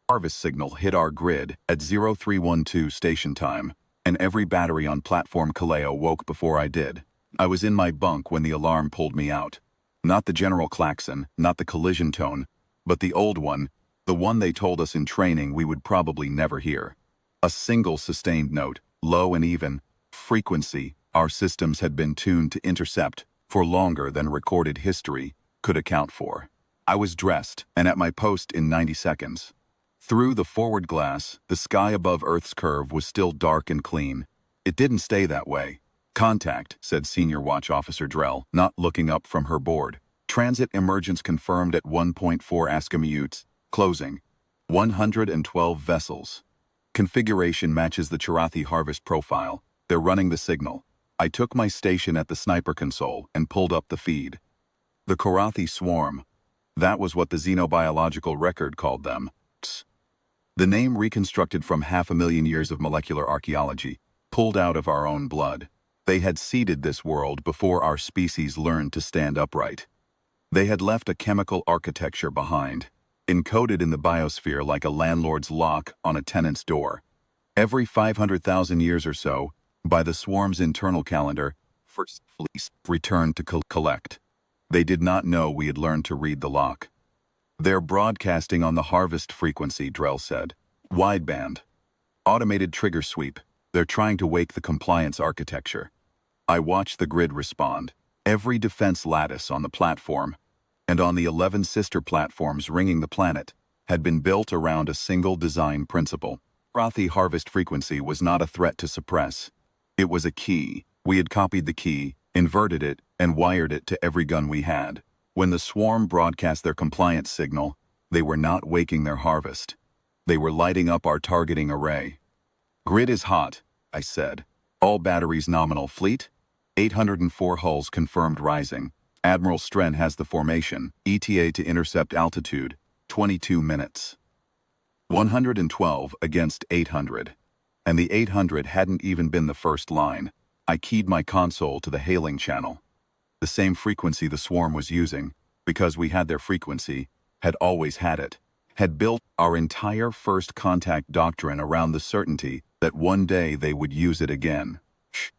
harvest signal hit our grid at 0312 station time, and every battery on platform Kaleo woke before I did. I was in my bunk when the alarm pulled me out. Not the general klaxon, not the collision tone, but the old one, the one they told us in training we would probably never hear. A single sustained note, low and even, frequency our systems had been tuned to intercept for longer than recorded history could account for. I was dressed and at my post in 90 seconds. Through the forward glass, the sky above Earth's curve was still dark and clean. It didn't stay that way. Contact, said Senior Watch Officer Drell, not looking up from her board. Transit emergence confirmed at 1.4 Askamutes, closing. 112 vessels. Configuration matches the Charathi harvest profile. They're running the signal. I took my station at the sniper console and pulled up the feed. The Charathi swarm. That was what the xenobiological record called them. The name reconstructed from 500,000 years of molecular archaeology, pulled out of our own blood. They had seeded this world before our species learned to stand upright. They had left a chemical architecture behind, encoded in the biosphere like a landlord's lock on a tenant's door. Every 500,000 years or so, by the swarm's internal calendar, first fleece returned to collect. They did not know we had learned to read the lock. They're broadcasting on the harvest frequency, Drell said. Wideband. Automated trigger sweep. They're trying to wake the compliance architecture. I watched the grid respond. Every defense lattice on the platform, and on the 11 sister platforms ringing the planet, had been built around a single design principle. Charathi harvest frequency was not a threat to suppress. It was a key. We had copied the key, inverted it, and wired it to every gun we had. When the swarm broadcast their compliance signal, they were not waking their harvest. They were lighting up our targeting array. Grid is hot, I said. All batteries nominal fleet. 804 hulls confirmed rising. Admiral Stren has the formation. ETA to intercept altitude, 22 minutes. 112 against 800. And the 800 hadn't even been the first line. I keyed my console to the hailing channel. The same frequency the swarm was using, because we had their frequency, had always had it, had built our entire first contact doctrine around the certainty that one day they would use it again. Shh.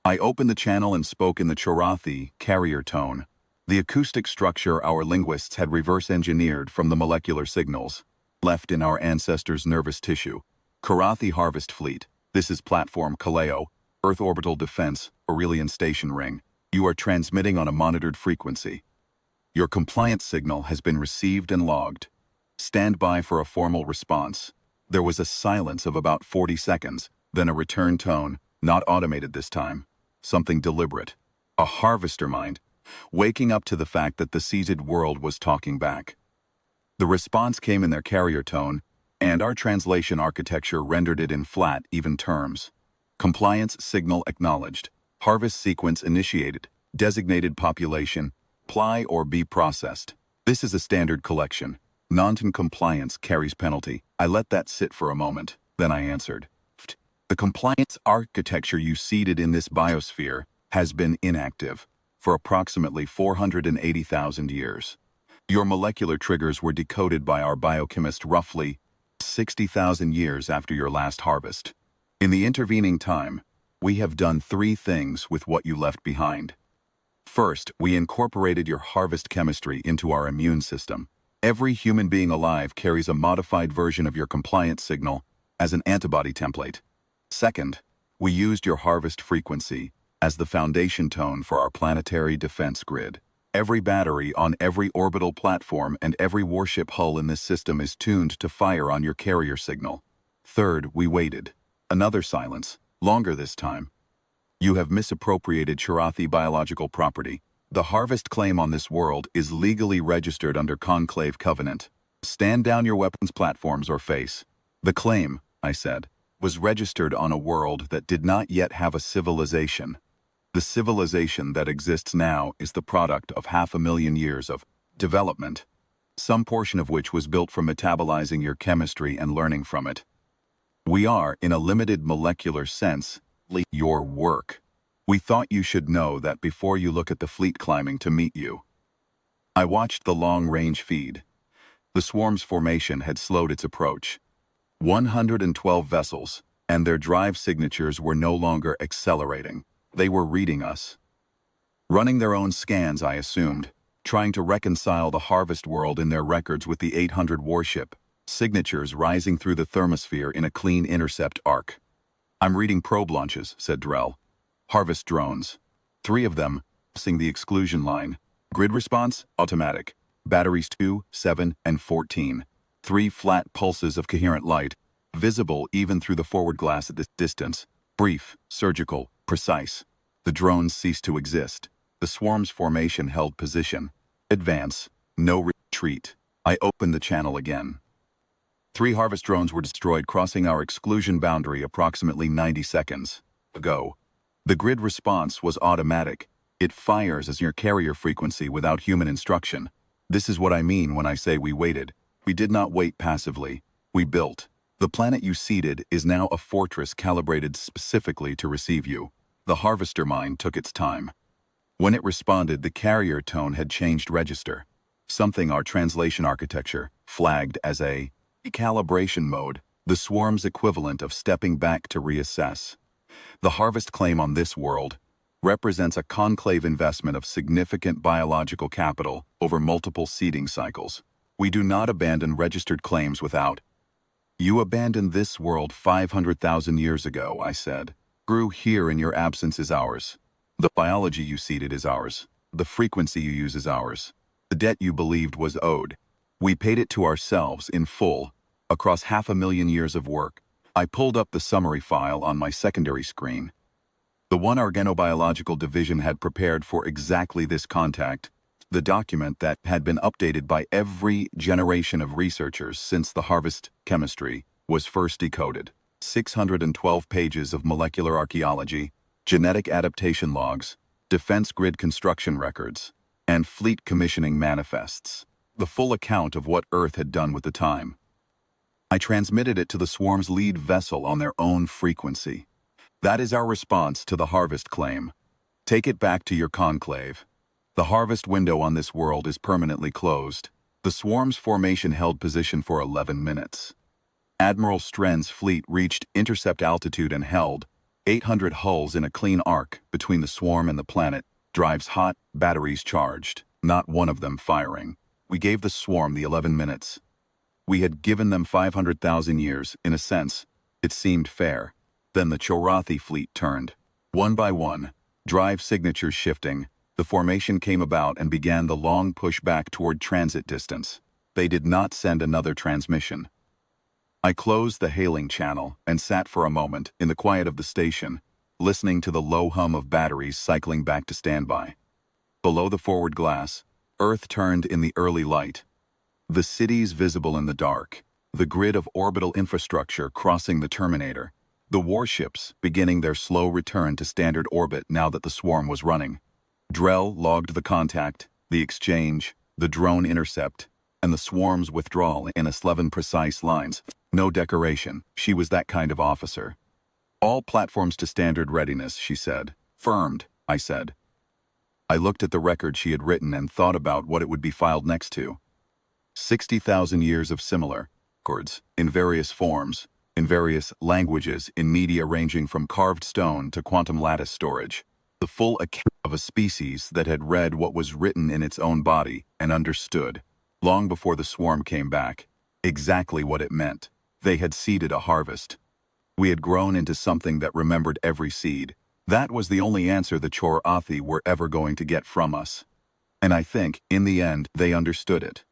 I opened the channel and spoke in the Charathi carrier tone, the acoustic structure our linguists had reverse-engineered from the molecular signals, left in our ancestors' nervous tissue. Charathi Harvest Fleet, this is Platform Kaleo, Earth Orbital Defense, Aurelian Station Ring. You are transmitting on a monitored frequency. Your compliance signal has been received and logged. Stand by for a formal response. There was a silence of about 40 seconds, then a return tone, not automated this time. Something deliberate. A harvester mind, waking up to the fact that the seeded world was talking back. The response came in their carrier tone, and our translation architecture rendered it in flat, even terms. Compliance signal acknowledged. Harvest sequence initiated. Designated population. Apply or be processed. This is a standard collection. Non-compliance carries penalty. I let that sit for a moment. Then I answered. The compliance architecture you seeded in this biosphere has been inactive for approximately 480,000 years. Your molecular triggers were decoded by our biochemist roughly 60,000 years after your last harvest. In the intervening time, we have done 3 things with what you left behind. First, we incorporated your harvest chemistry into our immune system. Every human being alive carries a modified version of your compliance signal as an antibody template. Second, we used your harvest frequency as the foundation tone for our planetary defense grid. Every battery on every orbital platform and every warship hull in this system is tuned to fire on your carrier signal. Third, we waited. Another silence. Longer this time. You have misappropriated Charathi biological property. The harvest claim on this world is legally registered under Conclave Covenant. Stand down your weapons platforms or face. The claim, I said, was registered on a world that did not yet have a civilization. The civilization that exists now is the product of 500,000 years of development, some portion of which was built from metabolizing your chemistry and learning from it. We are, in a limited molecular sense, your work. We thought you should know that before you look at the fleet climbing to meet you. I watched the long-range feed. The swarm's formation had slowed its approach. 112 vessels, and their drive signatures were no longer accelerating. They were reading us. Running their own scans, I assumed, trying to reconcile the harvest world in their records with the 800 warship, signatures rising through the thermosphere in a clean intercept arc. I'm reading probe launches, said Drell. Harvest drones. 3 of them, passing the exclusion line. Grid response, automatic. Batteries 2, 7, and 14. 3 flat pulses of coherent light, visible even through the forward glass at this distance. Brief, surgical, precise. The drones ceased to exist. The swarm's formation held position. Advance. No retreat. I opened the channel again. 3 harvest drones were destroyed, crossing our exclusion boundary approximately 90 seconds ago. The grid response was automatic. It fires as your carrier frequency without human instruction. This is what I mean when I say we waited. We did not wait passively. We built. The planet you seeded is now a fortress calibrated specifically to receive you. The harvester mind took its time. When it responded, the carrier tone had changed register. Something our translation architecture flagged as a recalibration mode, the swarm's equivalent of stepping back to reassess. The harvest claim on this world represents a conclave investment of significant biological capital over multiple seeding cycles. We do not abandon registered claims without. You abandoned this world 500,000 years ago, I said. Grew here in your absence is ours. The biology you seeded is ours. The frequency you use is ours. The debt you believed was owed. We paid it to ourselves in full, across 500,000 years of work. I pulled up the summary file on my secondary screen. The one Organobiological Division had prepared for exactly this contact, the document that had been updated by every generation of researchers since the harvest chemistry was first decoded. 612 pages of molecular archaeology, genetic adaptation logs, defense grid construction records, and fleet commissioning manifests. The full account of what Earth had done with the time. I transmitted it to the swarm's lead vessel on their own frequency. That is our response to the harvest claim. Take it back to your conclave. The harvest window on this world is permanently closed. The swarm's formation held position for 11 minutes. Admiral Stren's fleet reached intercept altitude and held 800 hulls in a clean arc between the swarm and the planet, drives hot, batteries charged, not one of them firing. We gave the swarm the 11 minutes. We had given them 500,000 years, in a sense. It seemed fair. Then the Chorathi fleet turned. One by one, drive signatures shifting, the formation came about and began the long push back toward transit distance. They did not send another transmission. I closed the hailing channel and sat for a moment in the quiet of the station, listening to the low hum of batteries cycling back to standby. Below the forward glass, Earth turned in the early light. The cities visible in the dark, the grid of orbital infrastructure crossing the terminator, the warships beginning their slow return to standard orbit now that the swarm was running. Drell logged the contact, the exchange, the drone intercept, and the swarm's withdrawal in 11 precise lines. No decoration, she was that kind of officer. All platforms to standard readiness, she said. Firmed, I said. I looked at the record she had written and thought about what it would be filed next to. 60,000 years of similar records, in various forms, in various languages, in media ranging from carved stone to quantum lattice storage. The full account of a species that had read what was written in its own body and understood, long before the swarm came back, exactly what it meant. They had seeded a harvest. We had grown into something that remembered every seed. That was the only answer the Chorathi were ever going to get from us. And I think, in the end, they understood it.